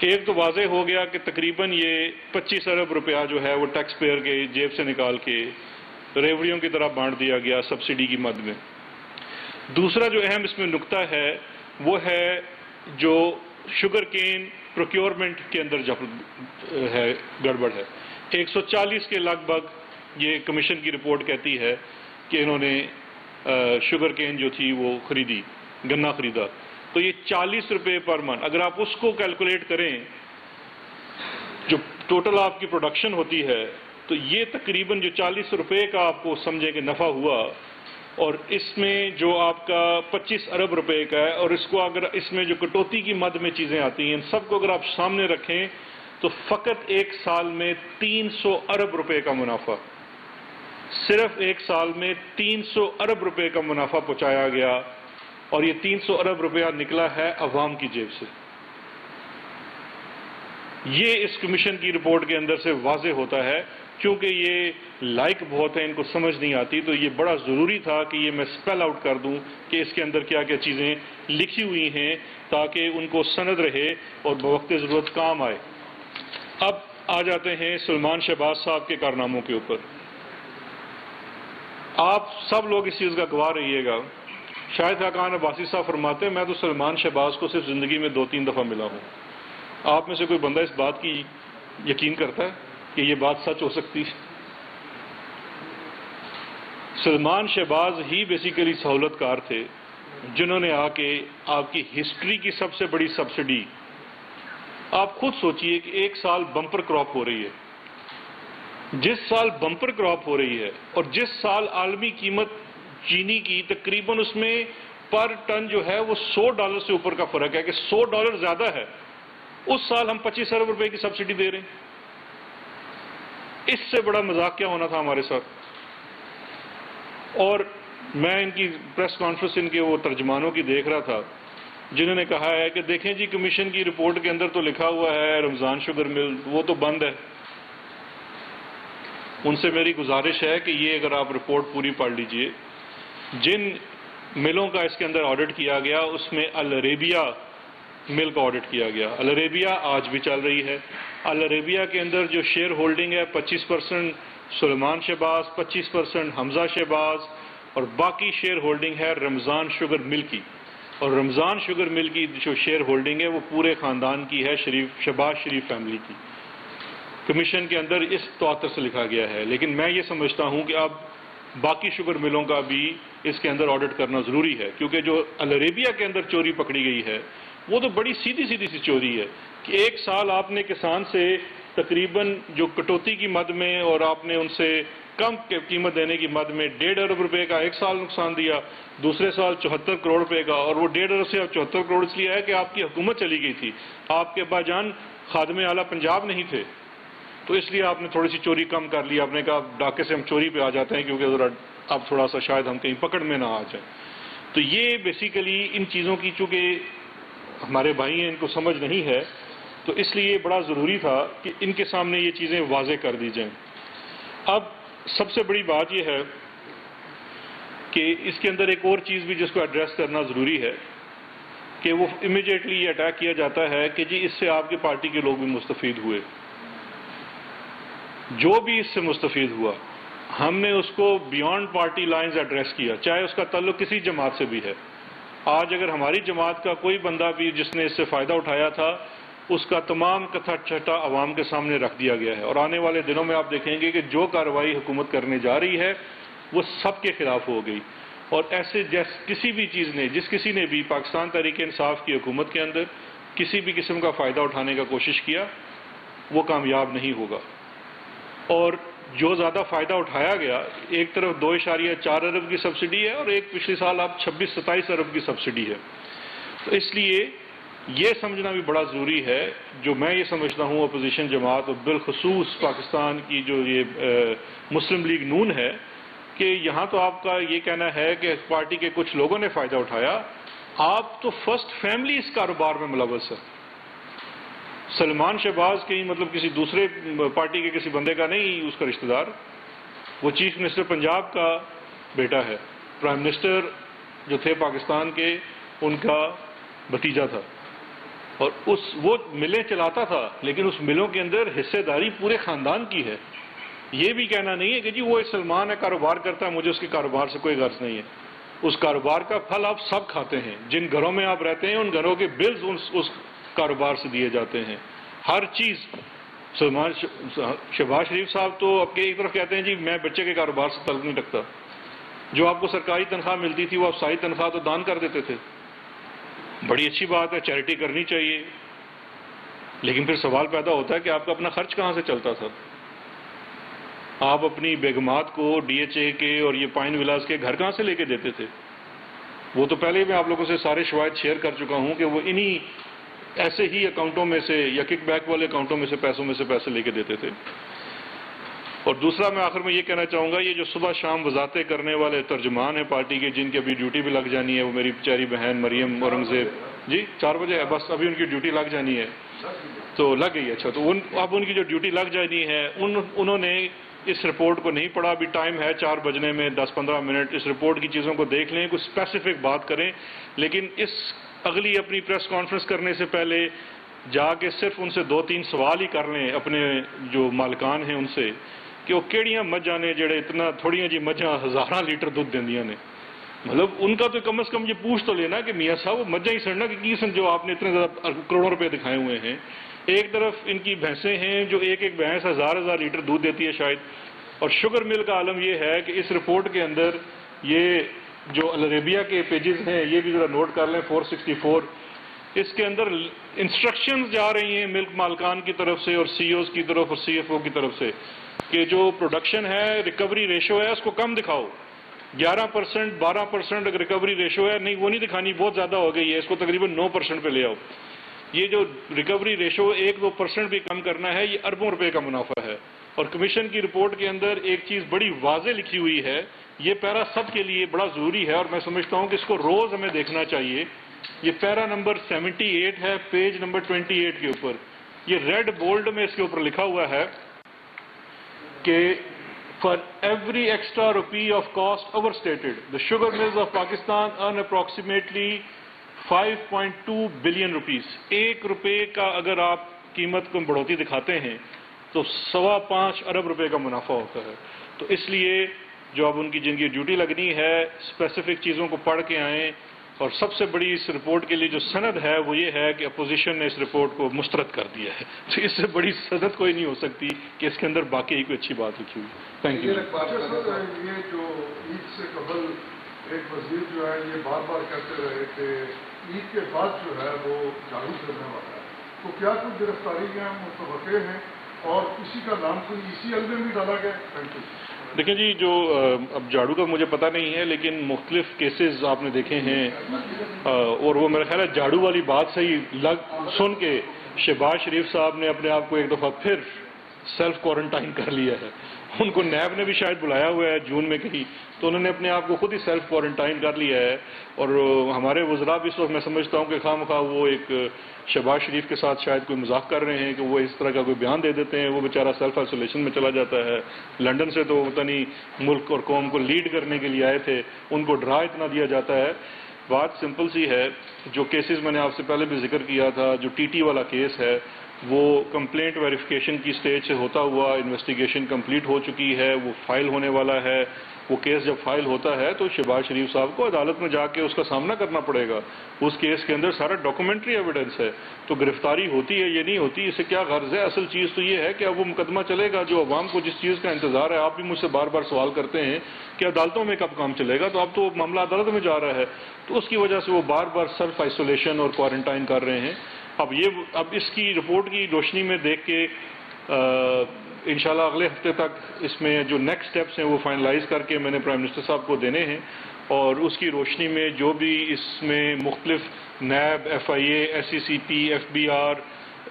ایک تو واضح ہو گیا کہ تقریباً یہ 25 ارب روپیہ جو ہے وہ ٹیکس پیئر کے جیب سے نکال کے ریوڑیوں کی طرح بانٹ دیا گیا سبسڈی کی مد میں. دوسرا جو اہم اس میں نقطہ ہے وہ ہے جو شوگر کین پروکیورمنٹ کے اندر ہے گڑبڑ ہے. 140 کے لگ بھگ یہ کمیشن کی رپورٹ کہتی ہے کہ انہوں نے شوگر کین جو تھی وہ خریدی، گنا خریدا. تو یہ 40 روپے پر من، اگر آپ اس کو کیلکولیٹ کریں جو ٹوٹل آپ کی پروڈکشن ہوتی ہے تو یہ تقریباً جو 40 روپے کا آپ کو سمجھے کہ نفع ہوا، اور اس میں جو آپ کا 25 ارب روپے کا ہے، اور اس کو اگر اس میں جو کٹوتی کی مد میں چیزیں آتی ہیں ان سب کو اگر آپ سامنے رکھیں تو فقط ایک سال میں 300 ارب روپے کا منافع، صرف ایک سال میں 300 ارب روپے کا منافع پہنچایا گیا. اور یہ 300 ارب روپیہ نکلا ہے عوام کی جیب سے. یہ اس کمیشن کی رپورٹ کے اندر سے واضح ہوتا ہے. کیونکہ یہ لائق بہت ہیں، ان کو سمجھ نہیں آتی، تو یہ بڑا ضروری تھا کہ یہ میں اسپیل آؤٹ کر دوں کہ اس کے اندر کیا کیا چیزیں لکھی ہوئی ہیں تاکہ ان کو سند رہے اور بوقت ضرورت کام آئے. اب آ جاتے ہیں سلمان شہباز صاحب کے کارناموں کے اوپر. آپ سب لوگ اس چیز کا گواہ رہیے گا. شاہد خاقان عباسی صاحب فرماتے ہیں میں تو سلمان شہباز کو صرف زندگی میں 2-3 دفعہ ملا ہوں. آپ میں سے کوئی بندہ اس بات کی یقین کرتا ہے کہ یہ بات سچ ہو سکتی ہے؟ سلمان شہباز ہی بیسیکلی سہولت کار تھے جنہوں نے آ کے آپ کی ہسٹری کی سب سے بڑی سبسڈی، آپ خود سوچئے کہ ایک سال بمپر کراپ ہو رہی ہے، جس سال بمپر کراپ ہو رہی ہے اور جس سال عالمی قیمت چینی کی تقریباً اس میں پر ٹن جو ہے وہ $100 سے اوپر کا فرق ہے کہ $100 زیادہ ہے، اس سال ہم 25 ارب روپے کی سبسڈی دے رہے ہیں. اس سے بڑا مذاق کیا ہونا تھا ہمارے ساتھ؟ اور میں ان کی پریس کانفرنس ان کے وہ ترجمانوں کی دیکھ رہا تھا جنہوں نے کہا ہے کہ دیکھیں جی کمیشن کی رپورٹ کے اندر تو لکھا ہوا ہے رمضان شوگر مل وہ تو بند ہے. ان سے میری گزارش ہے کہ یہ اگر آپ رپورٹ پوری پڑھ لیجئے، جن ملوں کا اس کے اندر آڈٹ کیا گیا اس میں العریبیہ مل کا آڈٹ کیا گیا. العریبیہ آج بھی چل رہی ہے. العریبیہ کے اندر جو شیئر ہولڈنگ ہے 25% سلیمان شہباز، 25% حمزہ شہباز، اور باقی شیئر ہولڈنگ ہے رمضان شوگر مل کی. اور رمضان شوگر مل کی جو شیئر ہولڈنگ ہے وہ پورے خاندان کی ہے، شہباز شریف فیملی کی. کمیشن کے اندر اس تواتر سے لکھا گیا ہے. لیکن میں یہ سمجھتا ہوں کہ اب باقی شوگر ملوں کا بھی اس کے اندر آڈٹ کرنا ضروری ہے، کیونکہ جو العریبیہ کے اندر چوری پکڑی گئی ہے وہ تو بڑی سیدھی سی چوری ہے کہ ایک سال آپ نے کسان سے تقریباً جو کٹوتی کی مد میں اور آپ نے ان سے کم قیمت دینے کی مد میں 1.5 ارب روپے کا ایک سال نقصان دیا، دوسرے سال 74 کروڑ روپے کا، اور وہ 1.5 ارب سے 74 کروڑ اس لیے ہے کہ آپ کی حکومت چلی گئی تھی، آپ کے ابا جان خادم اعلیٰ پنجاب نہیں تھے، تو اس لیے آپ نے تھوڑی سی چوری کم کر لی. آپ نے کہا ڈاکے سے ہم چوری پہ آ جاتے ہیں کیونکہ ذرا اب تھوڑا سا شاید ہم کہیں پکڑ میں نہ آ جائیں. تو یہ بیسیکلی ان چیزوں کی چونکہ ہمارے بھائی ہیں ان کو سمجھ نہیں ہے، تو اس لیے بڑا ضروری تھا کہ ان کے سامنے یہ چیزیں واضح کر دی جائیں. اب سب سے بڑی بات یہ ہے کہ اس کے اندر ایک اور چیز بھی جس کو ایڈریس کرنا ضروری ہے کہ وہ امیڈیٹلی یہ اٹیک کیا جاتا ہے کہ جی اس سے آپ کی پارٹی کے لوگ بھی مستفید ہوئے. جو بھی اس سے مستفید ہوا ہم نے اس کو بیانڈ پارٹی لائنز ایڈریس کیا، چاہے اس کا تعلق کسی جماعت سے بھی ہے. آج اگر ہماری جماعت کا کوئی بندہ بھی جس نے اس سے فائدہ اٹھایا تھا اس کا تمام کتھا چھٹا عوام کے سامنے رکھ دیا گیا ہے، اور آنے والے دنوں میں آپ دیکھیں گے کہ جو کارروائی حکومت کرنے جا رہی ہے وہ سب کے خلاف ہو گئی. اور ایسے کسی بھی چیز نے جس کسی نے بھی پاکستان تحریک انصاف کی حکومت کے اندر کسی بھی قسم کا فائدہ اٹھانے کا کوشش کیا وہ کامیاب نہیں ہوگا. اور جو زیادہ فائدہ اٹھایا گیا، ایک طرف 2.4 ارب کی سبسڈی ہے اور ایک پچھلے سال آپ 26-27 ارب کی سبسڈی ہے. تو اس لیے یہ سمجھنا بھی بڑا ضروری ہے، جو میں یہ سمجھتا ہوں اپوزیشن جماعت اور بالخصوص پاکستان کی جو یہ مسلم لیگ نون ہے، کہ یہاں تو آپ کا یہ کہنا ہے کہ پارٹی کے کچھ لوگوں نے فائدہ اٹھایا، آپ تو فرسٹ فیملی اس کاروبار میں ملوث ہے. سلمان شہباز کہیں مطلب کسی دوسرے پارٹی کے کسی بندے کا نہیں اس کا رشتہ دار، وہ چیف منسٹر پنجاب کا بیٹا ہے، پرائم منسٹر جو تھے پاکستان کے ان کا بھتیجا تھا، اور وہ ملیں چلاتا تھا، لیکن اس ملوں کے اندر حصے داری پورے خاندان کی ہے. یہ بھی کہنا نہیں ہے کہ جی وہ سلمان ہے کاروبار کرتا ہے مجھے اس کے کاروبار سے کوئی غرض نہیں ہے. اس کاروبار کا پھل آپ سب کھاتے ہیں، جن گھروں میں آپ رہتے ہیں ان گھروں کے بلز اس کاروبار سے دیے جاتے ہیں. ہر چیز سلمان شہباز شریف صاحب تو اب ایک طرف کہتے ہیں جی میں بچے کے کاروبار سے تعلق نہیں رکھتا، جو آپ کو سرکاری تنخواہ ملتی تھی وہ آپ ساری تنخواہ تو دان کر دیتے تھے. بڑی اچھی بات ہے، چیریٹی کرنی چاہیے، لیکن پھر سوال پیدا ہوتا ہے کہ آپ کا اپنا خرچ کہاں سے چلتا تھا؟ آپ اپنی بیگمات کو ڈی ایچ اے کے اور یہ پائن ولاز کے گھر کہاں سے لے کے دیتے تھے؟ وہ تو پہلے میں آپ لوگوں سے سارے شواہد شیئر کر چکا ہوں کہ وہ انہی ایسے ہی اکاؤنٹوں میں سے یا کک بیک والے اکاؤنٹوں میں سے پیسے لے کے دیتے تھے. اور دوسرا میں آخر میں یہ کہنا چاہوں گا، یہ جو صبح شام وضاحتیں کرنے والے ترجمان ہیں پارٹی کے جن کی ابھی ڈیوٹی بھی لگ جانی ہے، وہ میری پیاری بہن مریم اورنگزیب جی 4 بجے بس ابھی ان کی ڈیوٹی لگ جانی ہے تو لگ گئی. اچھا تو اب ان کی جو ڈیوٹی لگ جانی ہے انہوں نے اس رپورٹ کو نہیں پڑھا. ابھی ٹائم ہے 4 بجنے میں 10-15 منٹ اس رپورٹ کی چیزوں کو دیکھ لیں، کچھ اسپیسیفک بات کریں، لیکن اس اگلی اپنی پریس کانفرنس کرنے سے پہلے جا کے صرف ان سے 2-3 سوال ہی کر لیں اپنے جو مالکان ہیں ان سے کہ وہ کیڑیاں مجھاں نے جڑے اتنا تھوڑیاں جی مجھاں 1000 لیٹر دودھ دیندیاں نے. مطلب ان کا تو کم از کم یہ پوچھ تو لینا کہ میاں صاحب وہ مجھاں ہی سڑنا کہ سن جو آپ نے اتنے زیادہ کروڑوں روپے دکھائے ہوئے ہیں. ایک طرف ان کی بھینسیں ہیں جو ایک بھینس 1000 لیٹر دودھ دیتی ہے شاید. اور شوگر مل کا عالم یہ ہے کہ اس رپورٹ کے اندر یہ جو العریبیہ کے پیجز ہیں یہ بھی ذرا نوٹ کر لیں 464، اس کے اندر انسٹرکشنز جا رہی ہیں ملک مالکان کی طرف سے اور سی اوز کی طرف اور سی ایف او کی طرف سے کہ جو پروڈکشن ہے ریکوری ریشو ہے اس کو کم دکھاؤ. 11% 12% اگر ریکوری ریشو ہے نہیں وہ نہیں دکھانی، بہت زیادہ ہو گئی ہے، اس کو تقریباً 9% پہ لے آؤ. یہ جو ریکوری ریشو 1-2% بھی کم کرنا ہے یہ اربوں روپے کا منافع ہے. اور کمیشن کی رپورٹ کے اندر ایک چیز بڑی واضح لکھی ہوئی ہے، یہ پیرا سب کے لیے بڑا ضروری ہے اور میں سمجھتا ہوں کہ اس کو روز ہمیں دیکھنا چاہیے۔ یہ پیرا نمبر 78 ہے، پیج نمبر 28 کے اوپر، یہ ریڈ بولڈ میں اس کے اوپر لکھا ہوا ہے کہ for every extra rupee of cost overstated, the sugar mills of Pakistan earn approximately 5.2 billion rupees۔ 1 روپے کا اگر آپ قیمت کو بڑھوتی دکھاتے ہیں تو 5.25 ارب روپے کا منافع ہوتا ہے۔ تو اس لیے جو اب ان کی جن کی ڈیوٹی لگنی ہے، اسپیسیفک چیزوں کو پڑھ کے آئیں، اور سب سے بڑی اس رپورٹ کے لیے جو سند ہے وہ یہ ہے کہ اپوزیشن نے اس رپورٹ کو مسترد کر دیا ہے۔ تو اس سے بڑی سند کوئی نہیں ہو سکتی کہ اس کے اندر باقی کوئی اچھی بات لکھی ہوئی۔ Thank you. یہ جو عید سے قبل ایک وزیر جو ہے یہ بار بار کہتے رہے کہ عید کے بعد جو ہے وہ جھاڑو چلنے والا ہے، تو کیا کچھ گرفتاریاں متوقع ہیں اور کسی کا نام کوئی ECL میں بھی ڈالا گیا؟ Thank you. دیکھیں جی، جو اب جھاڑو کا مجھے پتہ نہیں ہے، لیکن مختلف کیسز آپ نے دیکھے ہیں، اور وہ میرا خیال ہے جھاڑو والی بات سے ہی سن کے شہباز شریف صاحب نے اپنے آپ کو ایک دفعہ پھر سیلف کوارنٹائن کر لیا ہے۔ ان کو نیب نے بھی شاید بلایا ہوا ہے جون میں کہیں، تو انہوں نے اپنے آپ کو خود ہی سیلف کوارنٹائن کر لیا ہے۔ اور ہمارے وزراء بھی اس وقت میں سمجھتا ہوں کہ خواہ مخواہ وہ ایک شہباز شریف کے ساتھ شاید کوئی مذاق کر رہے ہیں کہ وہ اس طرح کا کوئی بیان دے دیتے ہیں، وہ بیچارہ سیلف آئسولیشن میں چلا جاتا ہے۔ لنڈن سے تو پتہ نہیں ملک اور قوم کو لیڈ کرنے کے لیے آئے تھے، ان کو ڈرا اتنا دیا جاتا ہے۔ بات سمپل سی ہے، جو کیسز میں نے آپ سے پہلے بھی ذکر کیا تھا، جو TT والا کیس ہے وہ کمپلینٹ ویریفیکیشن کی سٹیج سے ہوتا ہوا انویسٹیگیشن کمپلیٹ ہو چکی ہے، وہ فائل ہونے والا ہے۔ وہ کیس جب فائل ہوتا ہے تو شہباز شریف صاحب کو عدالت میں جا کے اس کا سامنا کرنا پڑے گا۔ اس کیس کے اندر سارا ڈاکومنٹری ایویڈنس ہے، تو گرفتاری ہوتی ہے یہ نہیں ہوتی، اس سے کیا غرض ہے؟ اصل چیز تو یہ ہے کہ اب وہ مقدمہ چلے گا، جو عوام کو جس چیز کا انتظار ہے۔ آپ بھی مجھ سے بار بار سوال کرتے ہیں کہ عدالتوں میں کب کام چلے گا، تو اب تو معاملہ عدالت میں جا رہا ہے، تو اس کی وجہ سے وہ بار بار سیلف آئسولیشن اور کوارنٹائن کر رہے ہیں۔ اب اس کی رپورٹ کی روشنی میں دیکھ کے انشاءاللہ اگلے ہفتے تک اس میں جو نیکسٹ سٹیپس ہیں وہ فائنلائز کر کے میں نے پرائم منسٹر صاحب کو دینے ہیں، اور اس کی روشنی میں جو بھی اس میں مختلف NAB, FIA، SCCP، FBI،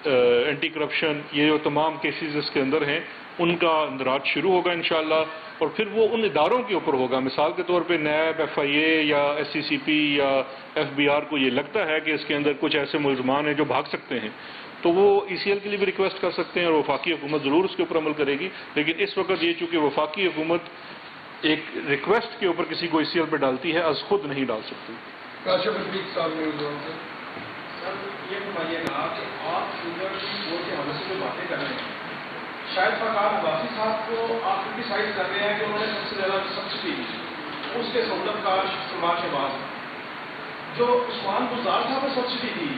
anti corruption, یہ جو تمام کیسز اس کے اندر ہیں ان کا اندراج شروع ہوگا انشاءاللہ، اور پھر وہ ان اداروں کے اوپر ہوگا۔ مثال کے طور پہ نیب، FIA یا SCCP یا FBI کو یہ لگتا ہے کہ اس کے اندر کچھ ایسے ملزمان ہیں جو بھاگ سکتے ہیں، تو وہ ECL کے لیے بھی ریکویسٹ کر سکتے ہیں، اور وفاقی حکومت ضرور اس کے اوپر عمل کرے گی۔ لیکن اس وقت یہ چونکہ وفاقی حکومت ایک ریکویسٹ کے اوپر کسی کو ECL پہ ڈالتی ہے، از خود نہیں ڈال سکتی۔ کاشف رفیق صاحب نے سر یہ بتائیے گا کہ آپ شوگر بورڈ کے حوالے سے جو باتیں کر رہے ہیں، شاید فقار عباسی صاحب کو آپ کرٹیسائز کر رہے ہیں کہ انہوں نے سب سے زیادہ سبسڈی دی، اس کے سہولت کار سماج کے بعد جو عثمان گزار صاحب نے سبسڈی دی،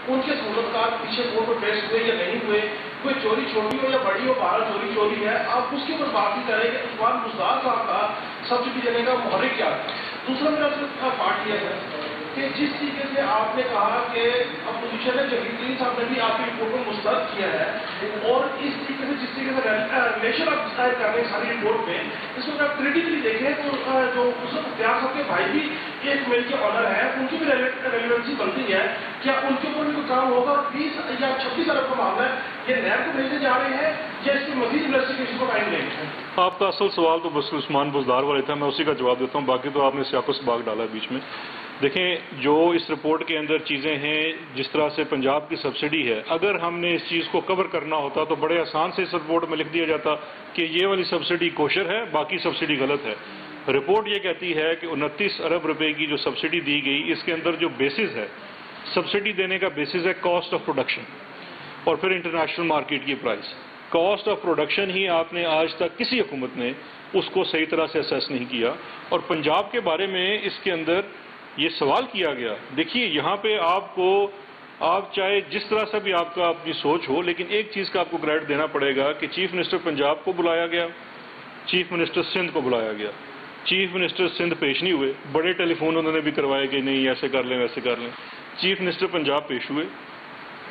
ان کے سہولت کار پیچھے بورڈ پر پیش ہوئے یا نہیں ہوئے، کوئی چوری چھوٹی ہو یا بڑی ہو، بارہ چوری ہے، آپ اس کے اوپر بات نہیں کریں کہ عثمان گزار صاحب کا سبسڈی دینے کا محرک کیا تھا۔ دوسرا میرا صرف پارٹ یہ ہے کہ جس طریقے سے آپ نے کہا کہ اپوزیشن نے جہیر الدین صاحب نے بھی آپ کی رپورٹ کو مسترد کیا ہے، اور اس طریقے سے جس طریقے سے ریلیشن آپ ظاہر کر رہے ہیں ساری رپورٹ میں، اس میں آپ کریٹیکلی دیکھیں تو جو عزت اختیار صاحب کے بھائی بھی ایک مل کے آنر ہیں، ان کی بھی ریلیونسی بنتی ہے، کیا ان کے اوپر بھی کوئی کام ہوگا؟ 20 یا 26 ارب کا معاملہ ہے، یہ نیب کو بھیجنے جا رہے ہیں یا اس کی مزید انویسٹیگیشن کو ٹائم لیں گے؟ آپ کا اصل سوال تو بس عثمان بزدار والے تھا، میں اسی کا جواب دیتا ہوں، باقی تو آپ نے سیاق و سباق ڈالا بیچ میں۔ دیکھیں، جو اس رپورٹ کے اندر چیزیں ہیں، جس طرح سے پنجاب کی سبسڈی ہے، اگر ہم نے اس چیز کو کور کرنا ہوتا تو بڑے آسان سے اس رپورٹ میں لکھ دیا جاتا کہ یہ والی سبسڈی کوشر ہے، باقی سبسڈی غلط ہے۔ رپورٹ یہ کہتی ہے کہ 29 ارب روپے کی جو سبسڈی دی گئی، اس کے اندر جو بیسز ہے سبسڈی دینے کا، بیسز ہے کاسٹ آف پروڈکشن اور پھر انٹرنیشنل مارکیٹ کی پرائس۔ کاسٹ آف پروڈکشن ہی آپ نے آج تک کسی حکومت نے اس کو صحیح طرح سے اسیس نہیں کیا، اور پنجاب کے بارے میں اس کے اندر یہ سوال کیا گیا۔ دیکھیے یہاں پہ آپ چاہے جس طرح سے بھی آپ کا اپنی سوچ ہو، لیکن ایک چیز کا آپ کو کریڈٹ دینا پڑے گا کہ چیف منسٹر پنجاب کو بلایا گیا، چیف منسٹر سندھ کو بلایا گیا۔ چیف منسٹر سندھ پیش نہیں ہوئے، بڑے ٹیلی فون انہوں نے بھی کروائے کہ نہیں ایسے کر لیں ویسے کر لیں۔ چیف منسٹر پنجاب پیش ہوئے،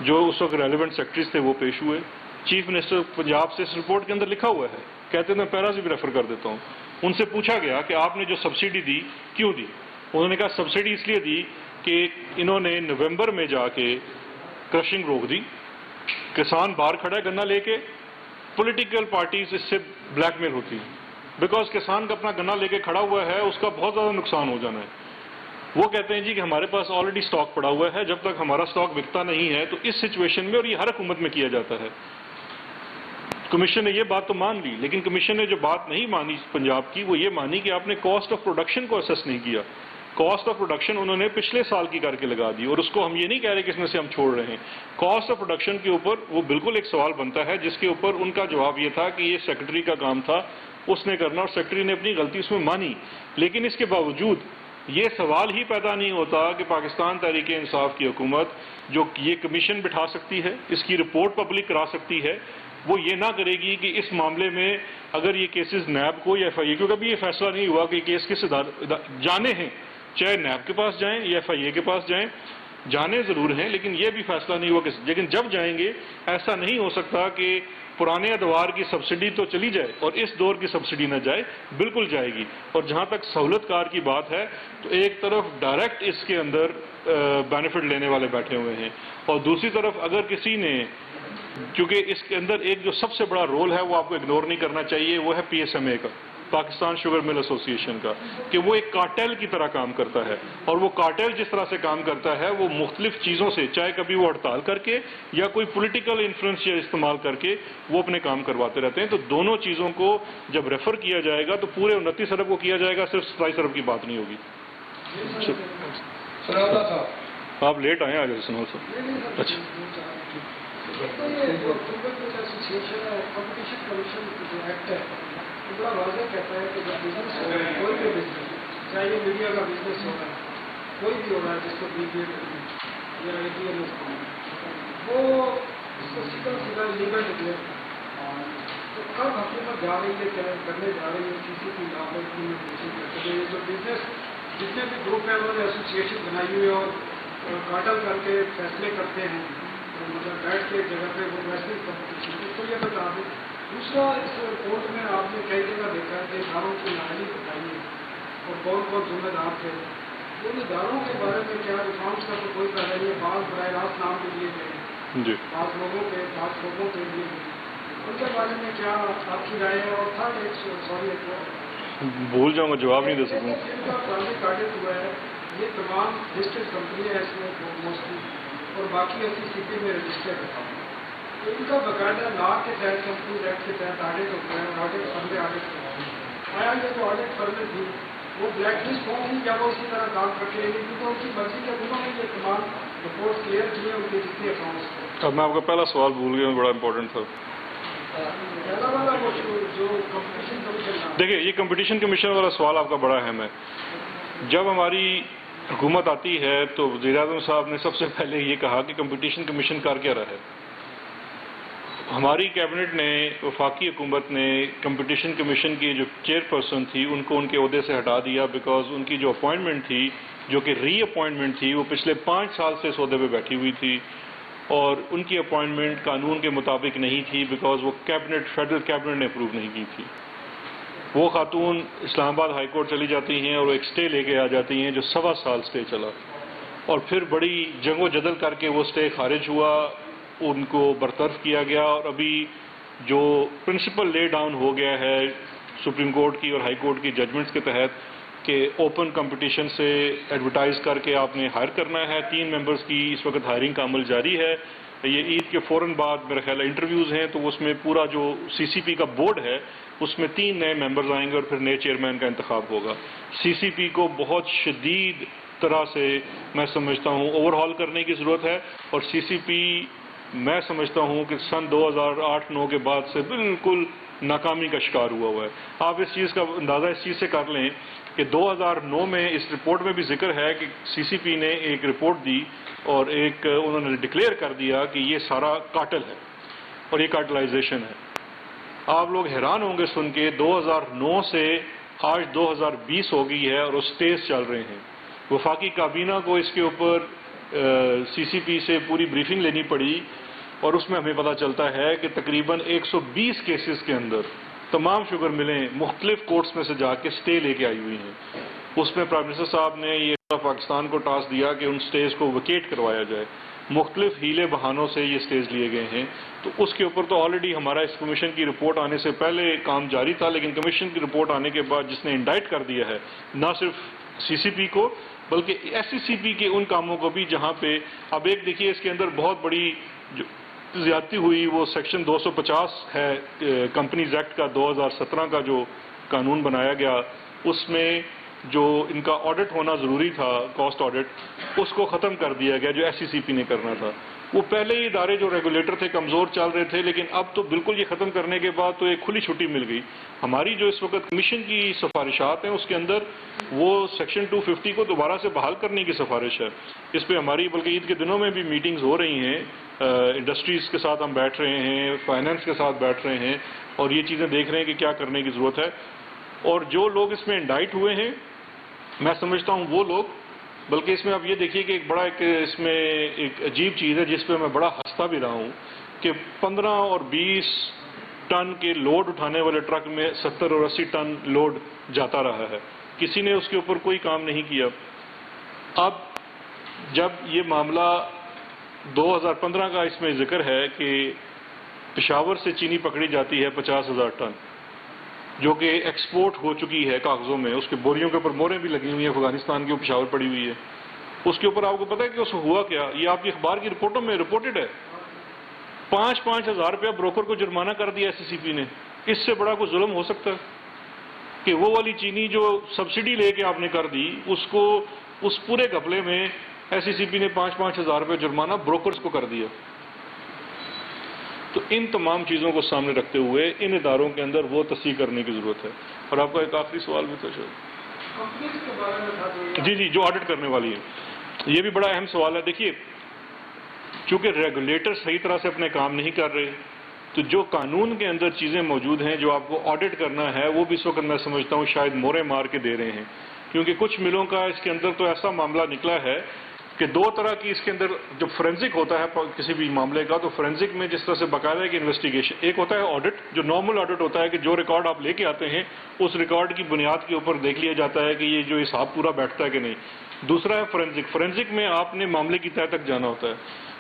جو اس وقت ریلیونٹ سیکرٹریز تھے وہ پیش ہوئے۔ چیف منسٹر پنجاب سے اس رپورٹ کے اندر لکھا ہوا ہے، کہتے ہیں میں پیراز بھی ریفر کر دیتا ہوں، ان سے پوچھا گیا کہ آپ نے جو سبسڈی دی کیوں دی؟ انہوں نے کہا سبسڈی اس لیے دی کہ انہوں نے نومبر میں جا کے کرشنگ روک دی، کسان باہر کھڑا ہے گنا لے کے، پولیٹیکل پارٹیز اس سے بلیک میل ہوتی ہیں، بیکاز کسان کا اپنا گنا لے کے کھڑا ہوا ہے، اس کا بہت زیادہ نقصان ہو جانا ہے۔ وہ کہتے ہیں جی کہ ہمارے پاس آلریڈی سٹاک پڑا ہوا ہے، جب تک ہمارا سٹاک بکتا نہیں ہے تو اس سچویشن میں، اور یہ ہر حکومت میں کیا جاتا ہے۔ کمیشن نے یہ بات تو مان لی، لیکن کمیشن نے جو بات نہیں مانی پنجاب کی، وہ یہ مانی کہ آپ نے کاسٹ آف پروڈکشن کو اسیس نہیں کیا۔ کاسٹ آف پروڈکشن انہوں نے پچھلے سال کی کر کے لگا دی، اور اس کو ہم یہ نہیں کہہ رہے کہ اس میں سے ہم چھوڑ رہے ہیں۔ کاسٹ آف پروڈکشن کے اوپر وہ بالکل ایک سوال بنتا ہے، جس کے اوپر ان کا جواب یہ تھا کہ یہ سیکرٹری کا کام تھا، اس نے کرنا، اور سیکرٹری نے اپنی غلطی اس میں مانی۔ لیکن اس کے باوجود یہ سوال ہی پیدا نہیں ہوتا کہ پاکستان تحریک انصاف کی حکومت جو یہ کمیشن بٹھا سکتی ہے، اس کی رپورٹ پبلک کرا سکتی ہے، وہ یہ نہ کرے گی کہ اس معاملے میں اگر یہ کیسز نیب کو یا ایف آئی اے، کیونکہ ابھی یہ فیصلہ نہیں ہوا کہ یہ کیس کس جانے ہیں، چاہے نیب کے پاس جائیں یا ایف آئی اے کے پاس جائیں، جانے ضرور ہیں، لیکن یہ بھی فیصلہ نہیں ہوا کہ، لیکن جب جائیں گے ایسا نہیں ہو سکتا کہ پرانے ادوار کی سبسڈی تو چلی جائے اور اس دور کی سبسڈی نہ جائے، بالکل جائے گی۔ اور جہاں تک سہولت کار کی بات ہے تو ایک طرف ڈائریکٹ اس کے اندر بینیفٹ لینے والے بیٹھے ہوئے ہیں، اور دوسری طرف اگر کسی نے، کیونکہ اس کے اندر ایک جو سب سے بڑا رول ہے وہ آپ کو اگنور نہیں کرنا چاہیے، وہ ہے پی ایس ایم اے کا، پاکستان شوگر مل ایسوسی ایشن کا، کہ وہ ایک کارٹیل کی طرح کام کرتا ہے، اور وہ کارٹیل جس طرح سے کام کرتا ہے وہ مختلف چیزوں سے، چاہے کبھی وہ ہڑتال کر کے یا کوئی پولیٹیکل انفلوئنس یا استعمال کر کے وہ اپنے کام کرواتے رہتے ہیں۔ تو دونوں چیزوں کو جب ریفر کیا جائے گا تو پورے 29 ارب کو کیا جائے گا، صرف 27 ارب کی بات نہیں ہوگی۔ آپ لیٹ آئے ہیں آج سنو صاحب۔ اچھا، کمپٹیشن کمیشن جو ایکٹ ہے وہ بڑا واضح کہتا ہے کہ جب بزنس ہو رہا ہے، کوئی بھی بزنس، چاہے یہ میڈیا کا بزنس ہو رہا ہے، کوئی بھی ہو رہا ہے جس کو بی پی ایل یا اے ٹی ایم وہ اس کو سیدھا لیگل ڈکلیئر، تو کب حکومت جا رہی ہے کرنے جا رہی ہے سی سی پی امپلیمنٹیشن کرتے ہوئے، جو بزنس جتنے بھی گروپ ہیں انہوں نے ایسوسیشن بنائی ہوئی ہے اور کاٹل کر کے فیصلے کرتے ہیں، مطلب بیٹھ کے جگہ پہ وہ ویسے کمپٹیشن اس کو یہ بتا دیں۔ دوسرا، اس رپورٹ میں آپ نے کئی جگہ دیکھا ہے کہ اداروں کی نااہلی بتائی ہے اور کون کون ذمہ دار تھے، ان اداروں کے بارے میں کیا ریفارمس کا تو کوئی پہلے نہیں ہے، بعض براہ راست نام بھی لیے گئے ہیں، بعض لوگوں کے لیے گئے، ان کے بارے میں کیا آپ کی رائے ہے؟ اور تھرڈ بھول جاؤں گا، جواب نہیں دے سکوں۔ ان کا پرائیویٹ آڈٹ ہوا ہے، یہ تمام لسٹڈ کمپنیاں ہیں اس میں موسٹلی، اور باقی اسی سی پی میں رجسٹرڈ ہے، تو ان کا باقاعدہ لا کے تحت، کمپنیز ایکٹ کے تحت آڈٹ ہوتا ہے، اور آڈٹ فرمیں آڈٹ کروائی ہیں۔ آیا یہ جو آڈٹ فرمیں تھی وہ بلیک لسٹ ہوں گی یا وہ اسی طرح کام کرتے ہیں، کیونکہ ان کی مرضی کے انہوں نے یہ تمام رپورٹ کلیئر کیے ان کے جتنے اکاؤنٹس کو۔ اب میں آپ کا پہلا سوال بھول گیا، بڑا امپورٹنٹ تھا۔ پہلا والا وہ جو کمپٹیشن کمیشن، دیکھیے یہ کمپٹیشن کمیشن والا سوال آپ کا بڑا اہم ہے۔ جب ہماری حکومت آتی ہے تو وزیر اعظم صاحب نے سب سے پہلے یہ کہا کہ کمپٹیشن کمیشن کر کیا رہا ہے۔ ہماری کیبنٹ نے، وفاقی حکومت نے کمپٹیشن کمیشن کی جو چیئر پرسن تھی ان کو ان کے عہدے سے ہٹا دیا، بیکاز ان کی جو اپوائنٹمنٹ تھی، جو کہ ری اپوائنٹمنٹ تھی، وہ پچھلے 5 سال سے اس عہدے پہ بیٹھی ہوئی تھی، اور ان کی اپوائنٹمنٹ قانون کے مطابق نہیں تھی، بیکاز وہ فیڈرل کیبنٹ نے اپروو نہیں کی تھی۔ وہ خاتون اسلام آباد ہائی کورٹ چلی جاتی ہیں اور ایک سٹے لے کے آ جاتی ہیں جو 1.25 سال سٹے چلا، اور پھر بڑی جنگ و جدل کر کے وہ سٹے خارج ہوا، ان کو برطرف کیا گیا، اور ابھی جو پرنسپل لے ڈاؤن ہو گیا ہے سپریم کورٹ کی اور ہائی کورٹ کی ججمنٹس کے تحت کہ اوپن کمپٹیشن سے ایڈورٹائز کر کے آپ نے ہائر کرنا ہے۔ 3 ممبرز کی اس وقت ہائرنگ کا عمل جاری ہے۔ یہ عید کے فوراً بعد میرا خیال ہے انٹرویوز ہیں، تو اس میں پورا جو سی سی پی کا بورڈ ہے اس میں 3 نئے ممبرز آئیں گے اور پھر نئے چیئرمین کا انتخاب ہوگا۔ سی سی پی کو بہت شدید طرح سے میں سمجھتا ہوں اوور ہال کرنے کی ضرورت ہے، اور سی سی پی میں سمجھتا ہوں کہ سن 2008-9 کے بعد سے بالکل ناکامی کا شکار ہوا ہے۔ آپ اس چیز کا اندازہ اس چیز سے کر لیں کہ 2009 میں اس رپورٹ میں بھی ذکر ہے کہ سی سی پی نے ایک رپورٹ دی اور ایک انہوں نے ڈکلیئر کر دیا کہ یہ سارا کاٹل ہے اور یہ کارٹلائزیشن ہے۔ آپ لوگ حیران ہوں گے سن کے، 2009 سے آج 2020 ہو گئی ہے اور اس سٹیز چل رہے ہیں۔ وفاقی کابینہ کو اس کے اوپر سی سی پی سے پوری بریفنگ لینی پڑی، اور اس میں ہمیں پتہ چلتا ہے کہ تقریباً 120 کیسز کے اندر تمام شوگر ملیں مختلف کورٹس میں سے جا کے سٹے لے کے آئی ہوئی ہیں۔ اس میں پرائم منسٹر صاحب نے یہ پاکستان کو ٹاسک دیا کہ ان سٹیز کو ویکیٹ کروایا جائے۔ مختلف ہیلے بہانوں سے یہ سٹیز لیے گئے ہیں. تو اس کے اوپر تو آلریڈی ہمارا اس کمیشن کی رپورٹ آنے سے پہلے کام جاری تھا، لیکن کمیشن کی رپورٹ آنے کے بعد جس نے انڈائٹ کر دیا ہے نہ صرف سی سی پی کو بلکہ ایس سی سی پی کے ان کاموں کو بھی جہاں پہ اب ایک دیکھیے اس کے اندر بہت بڑی جو زیادتی ہوئی وہ سیکشن 250 ہے کمپنیز ایکٹ کا 2017 کا جو قانون بنایا گیا، اس میں جو ان کا آڈٹ ہونا ضروری تھا کاسٹ آڈٹ اس کو ختم کر دیا گیا جو ایس سی سی پی نے کرنا تھا. وہ پہلے ہی ادارے جو ریگولیٹر تھے کمزور چل رہے تھے، لیکن اب تو بالکل یہ ختم کرنے کے بعد تو ایک کھلی چھٹی مل گئی. ہماری جو اس وقت کمیشن کی سفارشات ہیں اس کے اندر وہ سیکشن 250 کو دوبارہ سے بحال کرنے کی سفارش ہے. اس پہ ہماری بلکہ عید کے دنوں میں بھی میٹنگز ہو رہی ہیں، انڈسٹریز کے ساتھ ہم بیٹھ رہے ہیں، فائنینس کے ساتھ بیٹھ رہے ہیں اور یہ چیزیں دیکھ رہے ہیں کہ کیا کرنے کی ضرورت ہے. اور جو لوگ اس میں انڈائٹ ہوئے ہیں میں سمجھتا ہوں وہ لوگ، بلکہ اس میں آپ یہ دیکھیے کہ ایک بڑا اس میں ایک عجیب چیز ہے جس پہ میں بڑا ہنستا بھی رہا ہوں کہ 15 اور 20 ٹن کے لوڈ اٹھانے والے ٹرک میں 70 اور 80 ٹن لوڈ جاتا رہا ہے. کسی نے اس کے اوپر کوئی کام نہیں کیا. اب جب یہ معاملہ 2015 کا اس میں ذکر ہے کہ پشاور سے چینی پکڑی جاتی ہے 50,000 ٹن جو کہ ایکسپورٹ ہو چکی ہے کاغذوں میں، اس کے بوریوں کے اوپر موریں بھی لگی ہوئی ہیں، افغانستان کی وہ پشاور پڑی ہوئی ہے. اس کے اوپر آپ کو پتہ ہے کہ اس کو ہوا کیا؟ یہ آپ کی اخبار کی رپورٹوں میں رپورٹڈ ہے. 5,000 روپیہ بروکر کو جرمانہ کر دیا ایس سی سی پی نے. اس سے بڑا کوئی ظلم ہو سکتا ہے کہ وہ والی چینی جو سبسڈی لے کے آپ نے کر دی اس کو اس پورے گھپلے میں ایس سی سی پی نے 5,000 روپے جرمانہ بروکرز کو کر دیا. تو ان تمام چیزوں کو سامنے رکھتے ہوئے ان اداروں کے اندر وہ تصحیح کرنے کی ضرورت ہے. اور آپ کا ایک آخری سوال بھی تھا شاید. کمپنیز کے بارے میں تھا جو جی جو آڈٹ کرنے والی ہے، یہ بھی بڑا اہم سوال ہے. دیکھیے چونکہ ریگولیٹر صحیح طرح سے اپنے کام نہیں کر رہے تو جو قانون کے اندر چیزیں موجود ہیں جو آپ کو آڈٹ کرنا ہے وہ بھی اس وقت میں سمجھتا ہوں شاید مورے مار کے دے رہے ہیں. کیونکہ کچھ ملوں کا اس کے اندر تو ایسا معاملہ نکلا ہے کہ دو طرح کی اس کے اندر جو فورینزک ہوتا ہے کسی بھی معاملے کا، تو فورینزک میں جس طرح سے باقاعدہ کی انویسٹیگیشن، ایک ہوتا ہے آڈٹ جو نارمل آڈٹ ہوتا ہے کہ جو ریکارڈ آپ لے کے آتے ہیں اس ریکارڈ کی بنیاد کے اوپر دیکھ لیا جاتا ہے کہ یہ جو حساب پورا بیٹھتا ہے کہ نہیں. دوسرا ہے فورینزک. فورینزک میں آپ نے معاملے کی تہہ تک جانا ہوتا ہے.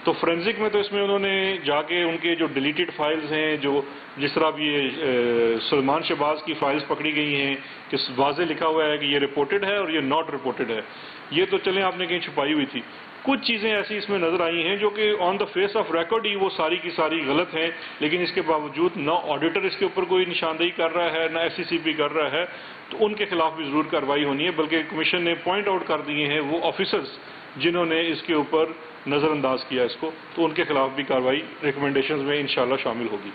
تو فورینزک میں تو اس میں انہوں نے جا کے ان کے جو ڈیلیٹڈ فائلز ہیں، جو جس طرح اب یہ سلمان شہباز کی فائلز پکڑی گئی ہیں کہ واضح لکھا ہوا ہے کہ یہ رپورٹڈ ہے اور یہ ناٹ رپورٹڈ ہے، یہ تو چلیں آپ نے کہیں چھپائی ہوئی تھی. کچھ چیزیں ایسی اس میں نظر آئی ہیں جو کہ آن دا فیس آف ریکارڈ ہی وہ ساری کی ساری غلط ہیں، لیکن اس کے باوجود نہ آڈیٹر اس کے اوپر کوئی نشاندہی کر رہا ہے نہ ایس سی سی پی کر رہا ہے. تو ان کے خلاف بھی ضرور کارروائی ہونی ہے. بلکہ کمیشن نے پوائنٹ آؤٹ کر دیے ہیں وہ آفیسرز جنہوں نے اس کے اوپر نظر انداز کیا اس کو، تو ان کے خلاف بھی کارروائی ریکمنڈیشنز میں انشاءاللہ شامل ہوگی.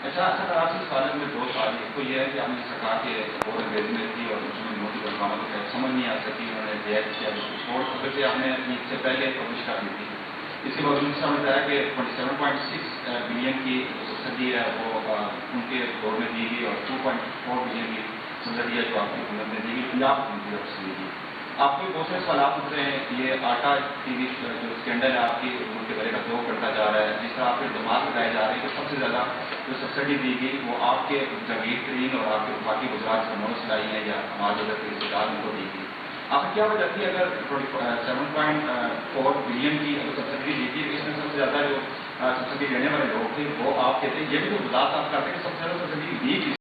اچھا سر، آپ سے سوال میں دو سوال. ایک تو یہ ہے کہ آپ نے سرکار کے اور انگریزی میں تھی اور اس میں موٹی پروگراموں کو سمجھ نہیں آ سکی، انہوں نے رعایت کیا اور اگرچہ آپ نے عید سے پہلے پبلش کر دی تھی. اس کے بعد ان سے ہمیں بتایا کہ 27.6 بلین کی سبسڈی ہے وہ ان کے دور میں دی گئی اور 2.4 بلین کی سبسڈی ہے جو آپ کی حکومت نے دی گئی، 50 کی طرف سے دی گئی. آپ کو بہت سے سوالات اٹھ رہے ہیں. یہ آٹا ٹی وی جو اسکینڈل ہے آپ کی ملک کے بڑے کا جو کرتا جا رہا ہے، جس طرح آپ کے دماغ لگائے جا رہے ہیں کہ سب سے زیادہ جو سبسڈی دی گئی وہ آپ کے جگیر ترین اور آپ کے وفاقی وزرات سمون سلائی ہیں یا ہمارے وزیر کے رشتے دار ان کو دی گئی. آپ کیا وجہ تھی اگر 7.4 بلین کی اگر سبسڈی دی تھی اس میں سب سے زیادہ جو سبسڈی دینے والے لوگ تھے وہ آپ کہتے ہیں، یہ بھی تو وضاحت آپ کرتے ہیں کہ سب سے زیادہ سبسڈی دی گئی